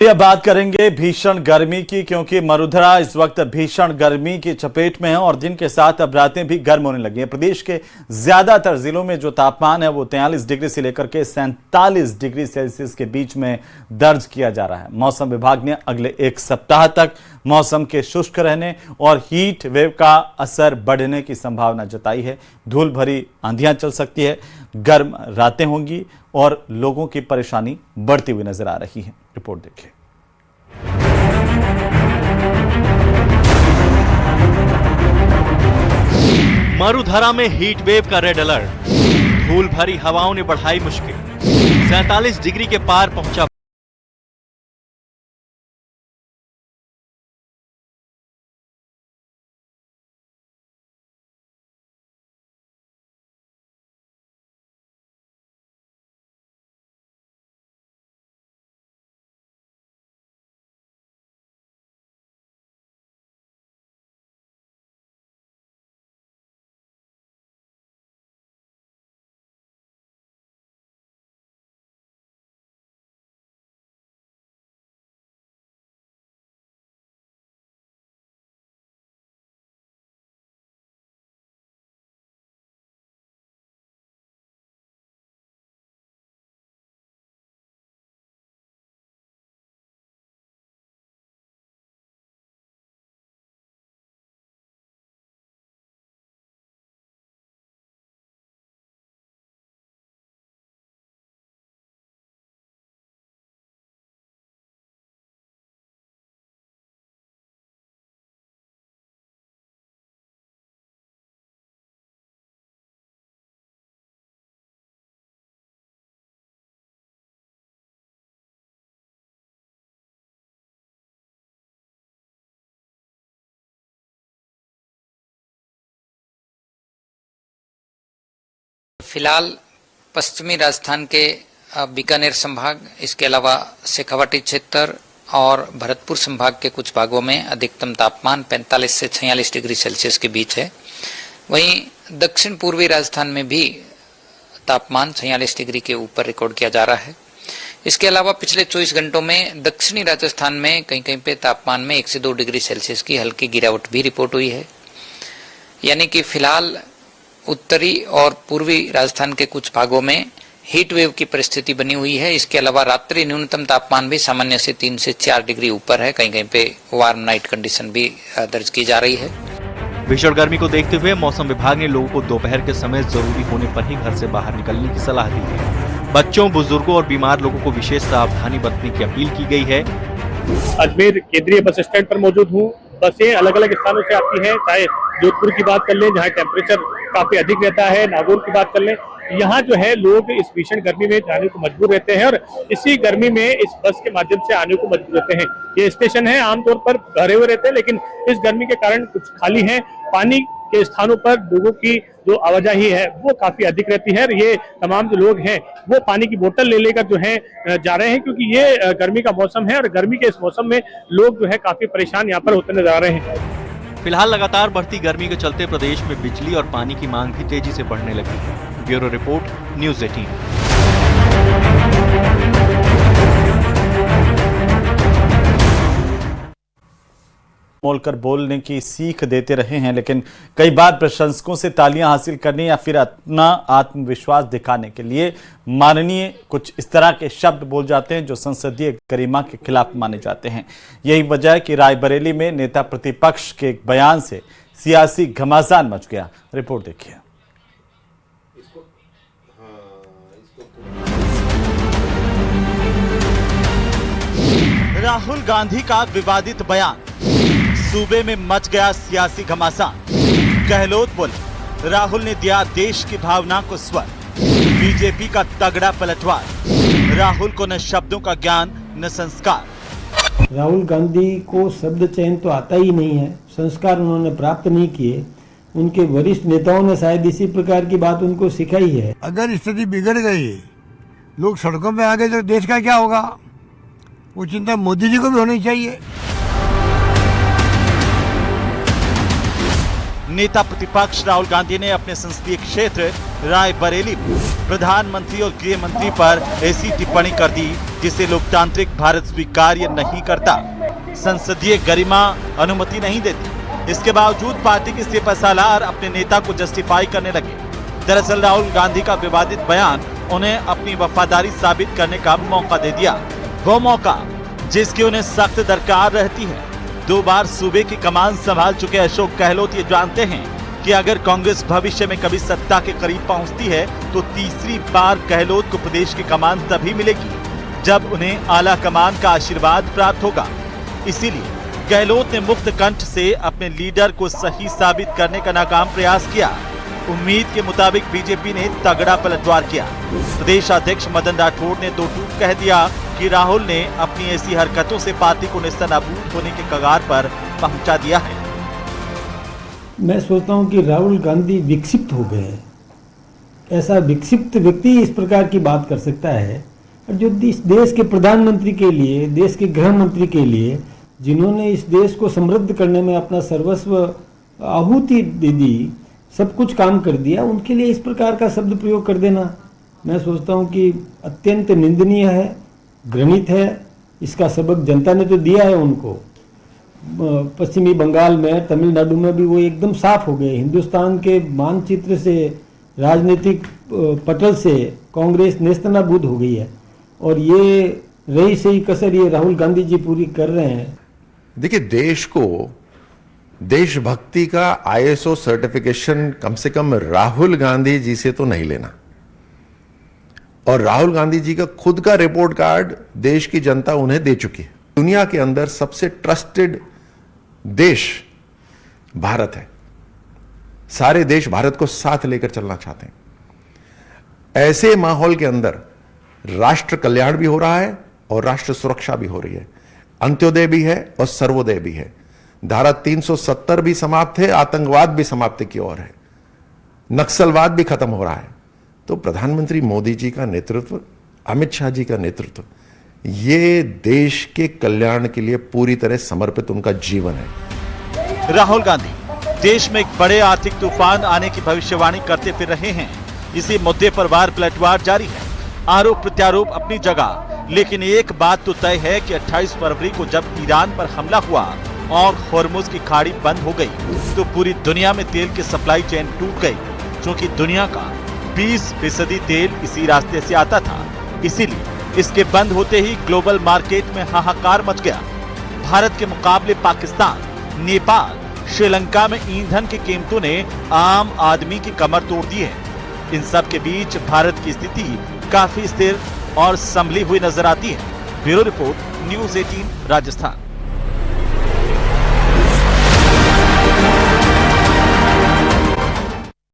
अब बात करेंगे भीषण गर्मी की, क्योंकि मरुधरा इस वक्त भीषण गर्मी की चपेट में है और दिन के साथ अब रातें भी गर्म होने लगी हैं। प्रदेश के ज्यादातर जिलों में जो तापमान है वो 43 डिग्री से लेकर के 47 डिग्री सेल्सियस के बीच में दर्ज किया जा रहा है। मौसम विभाग ने अगले एक सप्ताह तक मौसम के शुष्क रहने और हीट वेव का असर बढ़ने की संभावना जताई है। धूल भरी आंधियां चल सकती है, गर्म रातें होंगी और लोगों की परेशानी बढ़ती हुई नजर आ रही है। रिपोर्ट देखिए। मरुधरा में हीट वेव का रेड अलर्ट, धूल भरी हवाओं ने बढ़ाई मुश्किल, 47 डिग्री के पार पहुंचा। फिलहाल पश्चिमी राजस्थान के बीकानेर संभाग, इसके अलावा शेखावाटी क्षेत्र और भरतपुर संभाग के कुछ भागों में अधिकतम तापमान 45 से 46 डिग्री सेल्सियस के बीच है। वहीं दक्षिण पूर्वी राजस्थान में भी तापमान 46 डिग्री के ऊपर रिकॉर्ड किया जा रहा है। इसके अलावा पिछले 24 घंटों में दक्षिणी राजस्थान में कहीं कहीं पे तापमान में 1 से 2 डिग्री सेल्सियस की हल्की गिरावट भी रिपोर्ट हुई है। यानी कि फिलहाल उत्तरी और पूर्वी राजस्थान के कुछ भागों में हीट वेव की परिस्थिति बनी हुई है। इसके अलावा रात्रि न्यूनतम तापमान भी सामान्य से 3 से 4 डिग्री ऊपर है। कहीं कहीं पे वार्म नाइट कंडीशन भी दर्ज की जा रही है। भीषण गर्मी को देखते हुए मौसम विभाग ने लोगों को दोपहर के समय जरूरी होने पर ही घर से बाहर निकलने की सलाह दी है। बच्चों, बुजुर्गों और बीमार लोगों को विशेष सावधानी बरतने की अपील की गई है। अजमेर केंद्रीय बस स्टैंड पर मौजूद हूँ। बसें अलग अलग स्थानों से आती हैं, चाहे जोधपुर की बात कर लें जहाँ टेम्परेचर काफी अधिक रहता है, नागौर की बात कर लें, यहाँ जो है लोग इस भीषण गर्मी में जाने को मजबूर रहते हैं और इसी गर्मी में इस बस के माध्यम से आने को मजबूर रहते हैं। ये स्टेशन है आमतौर पर भरे हुए रहते हैं, लेकिन इस गर्मी के कारण कुछ खाली हैं। पानी के स्थानों पर लोगों की जो आवाजाही है वो काफी अधिक रहती है। ये तमाम जो लोग हैं वो पानी की बोतल ले लेकर जो है जा रहे हैं, क्योंकि ये गर्मी का मौसम है और गर्मी के इस मौसम में लोग जो है काफी परेशान यहाँ पर होते नजर आ रहे हैं। फिलहाल लगातार बढ़ती गर्मी के चलते प्रदेश में बिजली और पानी की मांग भी तेजी से बढ़ने लगी है। Bureau report, news 18। मोलकर बोलने की सीख देते रहे हैं, लेकिन कई बार प्रशंसकों से तालियां हासिल करने या फिर अपना आत्मविश्वास दिखाने के लिए माननीय कुछ इस तरह के शब्द बोल जाते हैं जो संसदीय गरिमा के खिलाफ माने जाते हैं। यही वजह है कि रायबरेली में नेता प्रतिपक्ष के एक बयान से सियासी घमासान मच गया। रिपोर्ट देखिए। राहुल गांधी का विवादित बयान, सूबे में मच गया सियासी घमासान। गहलोत बोले, राहुल ने दिया देश की भावना को स्वर। बीजेपी का तगड़ा पलटवार, राहुल को न शब्दों का ज्ञान न संस्कार। राहुल गांधी को शब्द चयन तो आता ही नहीं है, संस्कार उन्होंने प्राप्त नहीं किए। उनके वरिष्ठ नेताओं ने शायद इसी प्रकार की बात उनको सिखाई है। अगर स्थिति बिगड़ गई, लोग सड़कों पे आ गए तो देश का क्या होगा, वो चिंता मोदी जी को भी होनी चाहिए। नेता प्रतिपक्ष राहुल गांधी ने अपने संसदीय क्षेत्र रायबरेली में प्रधानमंत्री और गृह मंत्री पर ऐसी टिप्पणी कर दी जिसे लोकतांत्रिक भारत स्वीकार्य नहीं करता। संसदीय गरिमा अनुमति नहीं देती। इसके बावजूद पार्टी के सिपहसालार अपने नेता को जस्टिफाई करने लगे। दरअसल राहुल गांधी का विवादित बयान उन्हें अपनी वफादारी साबित करने का मौका दे दिया, वो मौका जिसकी उन्हें सख्त दरकार रहती है। 2 बार सूबे की कमान संभाल चुके अशोक गहलोत ये जानते हैं कि अगर कांग्रेस भविष्य में कभी सत्ता के करीब पहुंचती है तो तीसरी बार गहलोत को प्रदेश की कमान तभी मिलेगी जब उन्हें आला कमान का आशीर्वाद प्राप्त होगा। इसीलिए गहलोत ने मुक्त कंठ से अपने लीडर को सही साबित करने का नाकाम प्रयास किया। उम्मीद के मुताबिक बीजेपी ने तगड़ा पलटवार किया। प्रदेश अध्यक्ष मदन राठौड़ ने 2 टूक कह दिया कि राहुल ने अपनी ऐसी हरकतों से पार्टी को नेस्तनाबूद होने के कगार पर पहुंचा दिया है। मैं सोचता हूं कि राहुल गांधी विक्षिप्त हो गए हैं। ऐसा विक्षिप्त व्यक्ति इस प्रकार की बात कर सकता है, और जो इस देश के प्रधानमंत्री के लिए, देश के गृह मंत्री के लिए, जिन्होंने इस देश को समृद्ध करने में अपना सर्वस्व आहुति दे दी, सब कुछ काम कर दिया, उनके लिए इस प्रकार का शब्द प्रयोग कर देना, मैं सोचता हूं कि अत्यंत निंदनीय है, घृणित है। इसका सबक जनता ने तो दिया है उनको। पश्चिमी बंगाल में, तमिलनाडु में भी वो एकदम साफ हो गए। हिंदुस्तान के मानचित्र से, राजनीतिक पटल से कांग्रेस नेस्तनाबूद हो गई है, और ये रही सही कसर ये राहुल गांधी जी पूरी कर रहे हैं। देखिए, देश को देशभक्ति का ISO सर्टिफिकेशन कम से कम राहुल गांधी जी से तो नहीं लेना, और राहुल गांधी जी का खुद का रिपोर्ट कार्ड देश की जनता उन्हें दे चुकी है। दुनिया के अंदर सबसे ट्रस्टेड देश भारत है। सारे देश भारत को साथ लेकर चलना चाहते हैं। ऐसे माहौल के अंदर राष्ट्र कल्याण भी हो रहा है और राष्ट्र सुरक्षा भी हो रही है। अंत्योदय भी है और सर्वोदय भी है। धारा 370 भी समाप्त है, आतंकवाद भी समाप्ति की ओर है, नक्सलवाद भी खत्म हो रहा है। तो प्रधानमंत्री मोदी जी का नेतृत्व, अमित शाह जी का नेतृत्व, ये देश के कल्याण के लिए पूरी तरह समर्पित उनका जीवन है। राहुल गांधी देश में एक बड़े आर्थिक तूफान आने की भविष्यवाणी करते फिर रहे हैं। इसी मुद्दे पर वार पलटवार जारी है, आरोप प्रत्यारोप अपनी जगह, लेकिन एक बात तो तय है कि 28 फरवरी को जब ईरान पर हमला हुआ और होर्मुज की खाड़ी बंद हो गई तो पूरी दुनिया में तेल की सप्लाई चेन टूट गई, क्योंकि दुनिया का 20% तेल इसी रास्ते से आता था। इसीलिए इसके बंद होते ही ग्लोबल मार्केट में हाहाकार मच गया। भारत के मुकाबले पाकिस्तान, नेपाल, श्रीलंका में ईंधन की कीमतों ने आम आदमी की कमर तोड़ दी है। इन सब के बीच भारत की स्थिति काफी स्थिर और संभली हुई नजर आती है। Bureau report, news 18 Rajasthan.